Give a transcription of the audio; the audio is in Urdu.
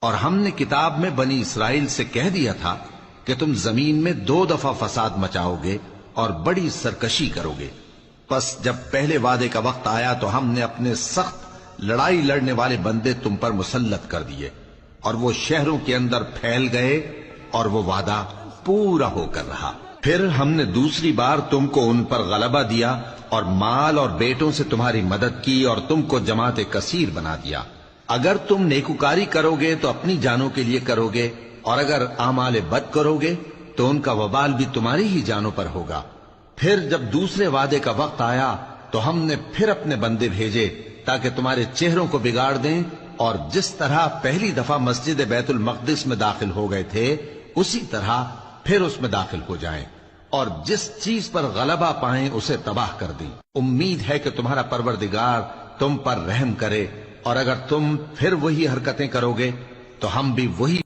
اور ہم نے کتاب میں بنی اسرائیل سے کہہ دیا تھا کہ تم زمین میں 2 دفعہ فساد مچاؤ گے اور بڑی سرکشی کرو گے. پس جب پہلے وعدے کا وقت آیا تو ہم نے اپنے سخت لڑائی لڑنے والے بندے تم پر مسلط کر دیے اور وہ شہروں کے اندر پھیل گئے اور وہ وعدہ پورا ہو کر رہا. پھر ہم نے دوسری بار تم کو ان پر غلبہ دیا اور مال اور بیٹوں سے تمہاری مدد کی اور تم کو جماعت کثیر بنا دیا. اگر تم نیکوکاری کرو گے تو اپنی جانوں کے لیے کرو گے اور اگر اعمال بد کرو گے تو ان کا وبال بھی تمہاری ہی جانوں پر ہوگا. پھر جب دوسرے وعدے کا وقت آیا تو ہم نے پھر اپنے بندے بھیجے تاکہ تمہارے چہروں کو بگاڑ دیں، اور جس طرح پہلی دفعہ مسجد بیت المقدس میں داخل ہو گئے تھے اسی طرح پھر اس میں داخل ہو جائیں، اور جس چیز پر غلبہ پائیں اسے تباہ کر دیں. امید ہے کہ تمہارا پروردگار تم پر رحم کرے، اور اگر تم پھر وہی حرکتیں کرو گے تو ہم بھی وہی